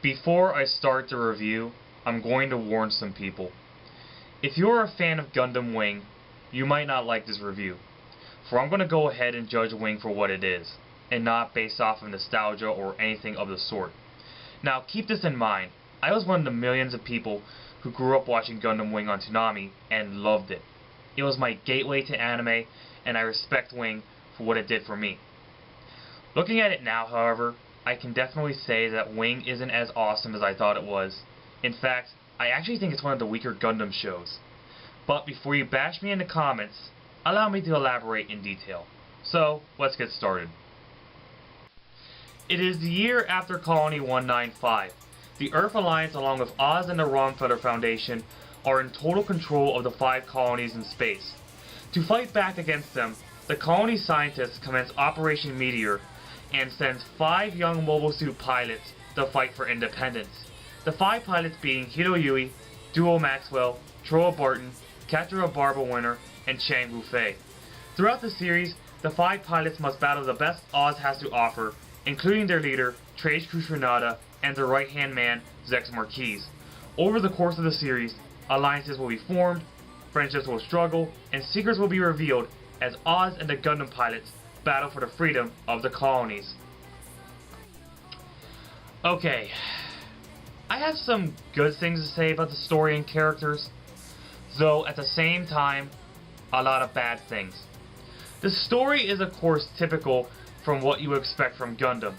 Before I start the review, I'm going to warn some people. If you're a fan of Gundam Wing, you might not like this review, for I'm going to go ahead and judge Wing for what it is, and not based off of nostalgia or anything of the sort. Now keep this in mind, I was one of the millions of people who grew up watching Gundam Wing on Toonami and loved it. It was my gateway to anime, and I respect Wing for what it did for me. Looking at it now, however, I can definitely say that Wing isn't as awesome as I thought it was. In fact, I actually think it's one of the weaker Gundam shows. But before you bash me in the comments, allow me to elaborate in detail. So, let's get started. It is the year after Colony 195. The Earth Alliance, along with Oz and the Romfeather Foundation, are in total control of the 5 colonies in space. To fight back against them, the colony scientists commence Operation Meteor and sends 5 young mobile suit pilots to fight for independence. The 5 pilots being Hiro Yui, Duo Maxwell, Troa Barton, Katra Barba Winner, and Chang Wu-Fei. Throughout the series, the 5 pilots must battle the best Oz has to offer, including their leader, Trage Kushrinada, and their right-hand man, Zex Marquis. Over the course of the series, alliances will be formed, friendships will struggle, and secrets will be revealed as Oz and the Gundam pilots battle for the freedom of the colonies. Okay, I have some good things to say about the story and characters, though at the same time, a lot of bad things. The story is of course typical from what you expect from Gundam.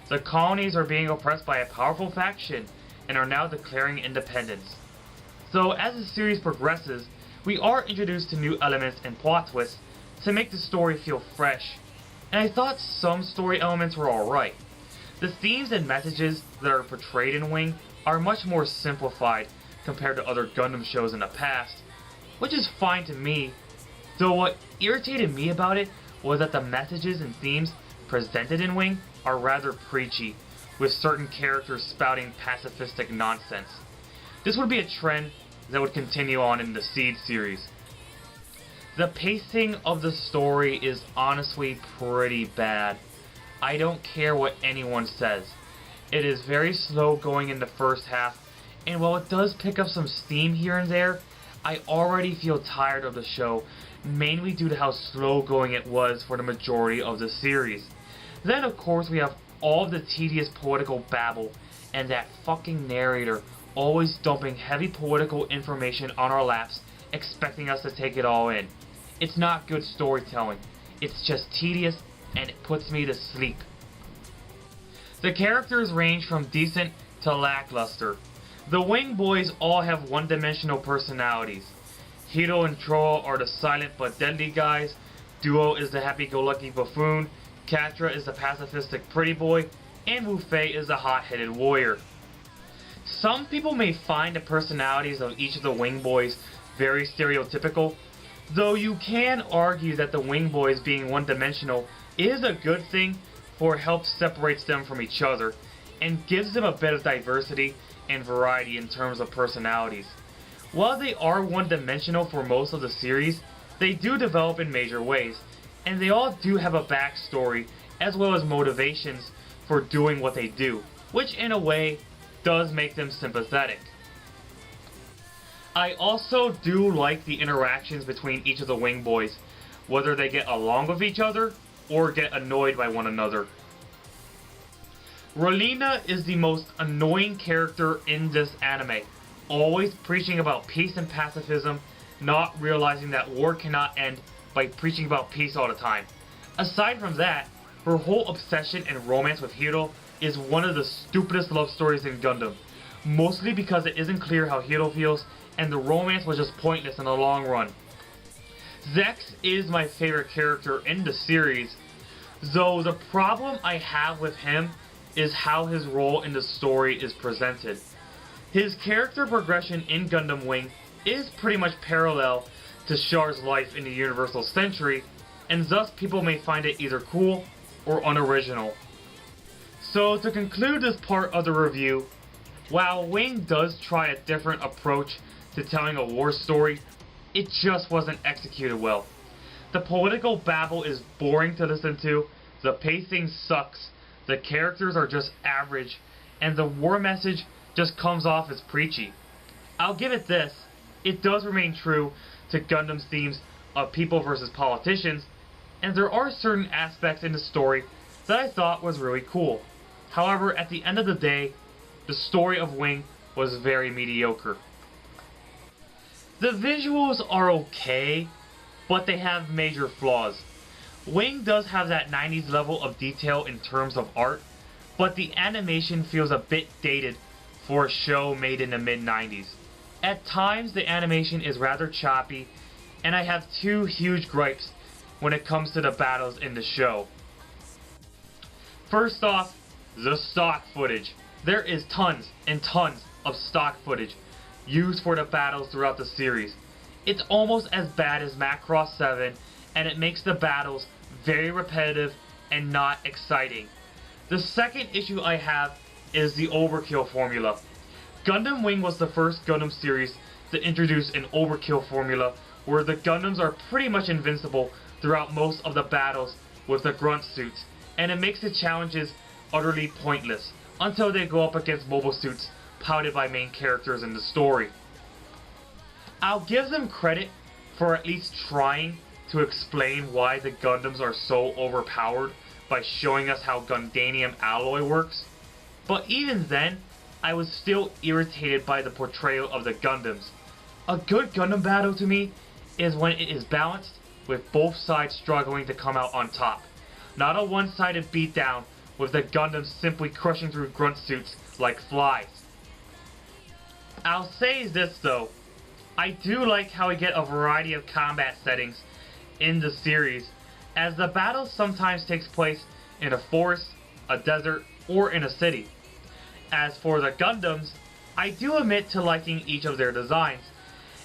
The colonies are being oppressed by a powerful faction and are now declaring independence. So as the series progresses, we are introduced to new elements and plot twists to make the story feel fresh, and I thought some story elements were alright. The themes and messages that are portrayed in Wing are much more simplified compared to other Gundam shows in the past, which is fine to me, though what irritated me about it was that the messages and themes presented in Wing are rather preachy, with certain characters spouting pacifistic nonsense. This would be a trend that would continue on in the Seed series. The pacing of the story is honestly pretty bad. I don't care what anyone says. It is very slow going in the first half, and while it does pick up some steam here and there, I already feel tired of the show, mainly due to how slow going it was for the majority of the series. Then of course we have all of the tedious political babble, and that fucking narrator always dumping heavy political information on our laps, expecting us to take it all in. It's not good storytelling, it's just tedious, and it puts me to sleep. The characters range from decent to lackluster. The Wing boys all have one-dimensional personalities. Hiro and Troa are the silent but deadly guys, Duo is the happy-go-lucky buffoon, Katra is the pacifistic pretty boy, and Wu-Fei is the hot-headed warrior. Some people may find the personalities of each of the Wing boys very stereotypical, though you can argue that the Wing boys being one-dimensional is a good thing, for it helps separate them from each other, and gives them a bit of diversity and variety in terms of personalities. While they are one-dimensional for most of the series, they do develop in major ways, and they all do have a backstory as well as motivations for doing what they do, which in a way does make them sympathetic. I also do like the interactions between each of the Wing boys, whether they get along with each other or get annoyed by one another. Relina is the most annoying character in this anime, always preaching about peace and pacifism, not realizing that war cannot end by preaching about peace all the time. Aside from that, her whole obsession and romance with Hiro is one of the stupidest love stories in Gundam, mostly because it isn't clear how Hiro feels and the romance was just pointless in the long run. Zex is my favorite character in the series, though the problem I have with him is how his role in the story is presented. His character progression in Gundam Wing is pretty much parallel to Char's life in the Universal Century, and thus people may find it either cool or unoriginal. So to conclude this part of the review, while Wing does try a different approach to telling a war story, it just wasn't executed well. The political babble is boring to listen to, the pacing sucks, the characters are just average, and the war message just comes off as preachy. I'll give it this, it does remain true to Gundam's themes of people versus politicians, and there are certain aspects in the story that I thought was really cool. However, at the end of the day, the story of Wing was very mediocre. The visuals are okay, but they have major flaws. Wing does have that 90s level of detail in terms of art, but the animation feels a bit dated for a show made in the mid-90s. At times the animation is rather choppy, and I have two huge gripes when it comes to the battles in the show. First off, the stock footage. There is tons and tons of stock footage used for the battles throughout the series. It's almost as bad as Macross 7, and it makes the battles very repetitive and not exciting. The second issue I have is the overkill formula. Gundam Wing was the first Gundam series to introduce an overkill formula where the Gundams are pretty much invincible throughout most of the battles with the grunt suits, and it makes the challenges utterly pointless until they go up against mobile suits piloted by main characters in the story. I'll give them credit for at least trying to explain why the Gundams are so overpowered by showing us how Gundanium alloy works, but even then, I was still irritated by the portrayal of the Gundams. A good Gundam battle to me is when it is balanced with both sides struggling to come out on top. Not a one-sided beatdown with the Gundams simply crushing through grunt suits like flies. I'll say this though, I do like how we get a variety of combat settings in the series, as the battle sometimes takes place in a forest, a desert, or in a city. As for the Gundams, I do admit to liking each of their designs,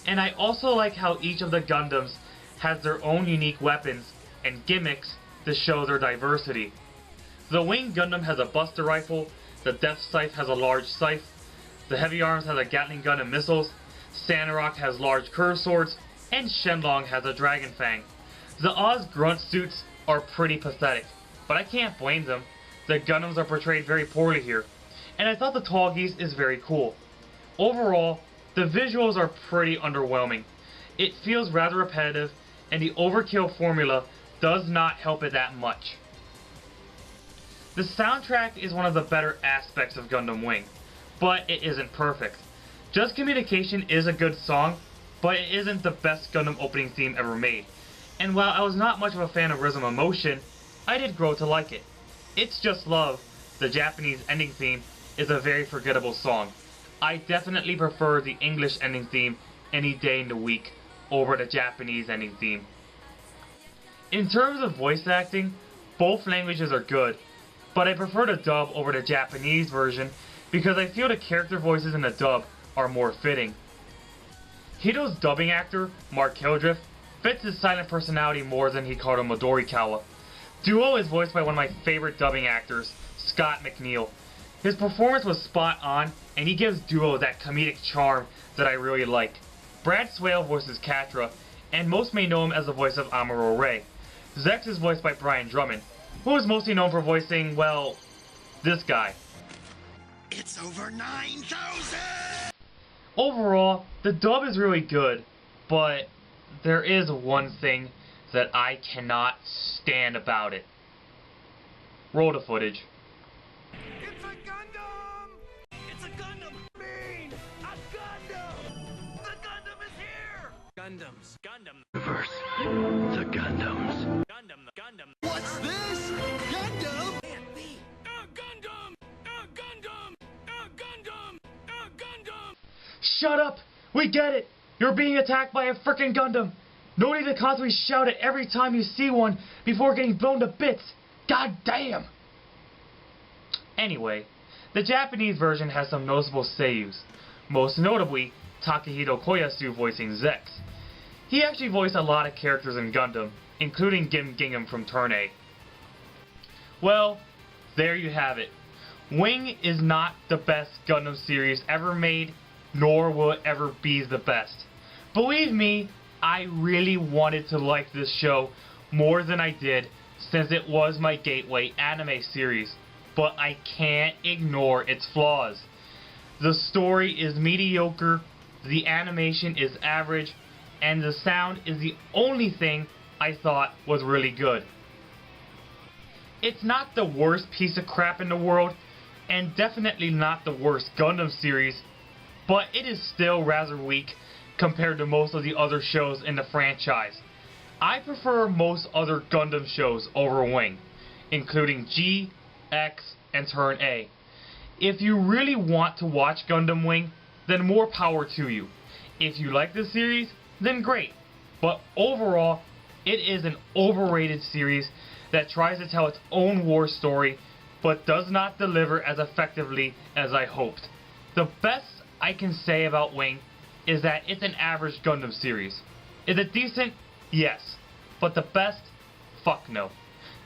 and I also like how each of the Gundams has their own unique weapons and gimmicks to show their diversity. The Wing Gundam has a Buster Rifle, the Death Scythe has a large scythe, the Heavy Arms has a Gatling gun and missiles, Sandrock has large curved swords, and Shenlong has a Dragon Fang. The Oz grunt suits are pretty pathetic, but I can't blame them. The Gundams are portrayed very poorly here, and I thought the Tall Geese is very cool. Overall, the visuals are pretty underwhelming. It feels rather repetitive, and the overkill formula does not help it that much. The soundtrack is one of the better aspects of Gundam Wing, but it isn't perfect. Just Communication is a good song, but it isn't the best Gundam opening theme ever made. And while I was not much of a fan of Rhythm of Motion, I did grow to like it. It's Just Love, the Japanese ending theme, is a very forgettable song. I definitely prefer the English ending theme any day in the week over the Japanese ending theme. In terms of voice acting, both languages are good, but I prefer the dub over the Japanese version because I feel the character voices in the dub are more fitting. Hito's dubbing actor, Mark Hildreth, fits his silent personality more than Hikaru Midorikawa. Duo is voiced by one of my favorite dubbing actors, Scott McNeil. His performance was spot on, and he gives Duo that comedic charm that I really like. Brad Swale voices Catra, and most may know him as the voice of Amuro Ray. Zex is voiced by Brian Drummond, who is mostly known for voicing, well, this guy. It's over 9,000! Overall, the dub is really good, but there is one thing that I cannot stand about it. Roll the footage. It's a Gundam! It's a Gundam! Mean! A Gundam! The Gundam is here! Gundams. Gundam. Reverse. The Gundams. Gundam. What's this? Gundam! Can't be. A Gundam! A Gundam! A Gundam! A Gundam! Shut up! We get it! You're being attacked by a frickin' Gundam! No need to constantly shout it every time you see one before getting blown to bits! God damn! Anyway, the Japanese version has some noticeable seiyus, most notably Takahito Koyasu voicing Zex. He actually voiced a lot of characters in Gundam, including Gim Gingham from Turn A. Well, there you have it. Wing is not the best Gundam series ever made, nor will it ever be the best. Believe me, I really wanted to like this show more than I did, since it was my gateway anime series. but I can't ignore its flaws. The story is mediocre, the animation is average, and the sound is the only thing I thought was really good. It's not the worst piece of crap in the world, and definitely not the worst Gundam series, but it is still rather weak compared to most of the other shows in the franchise. I prefer most other Gundam shows over Wing, including G, X, and Turn A. If you really want to watch Gundam Wing, then more power to you. If you like the series, then great. But overall, it is an overrated series that tries to tell its own war story, but does not deliver as effectively as I hoped. The best I can say about Wing is that it's an average Gundam series. Is it decent? Yes. But the best? Fuck no.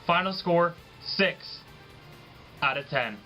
Final score, 6 out of 10.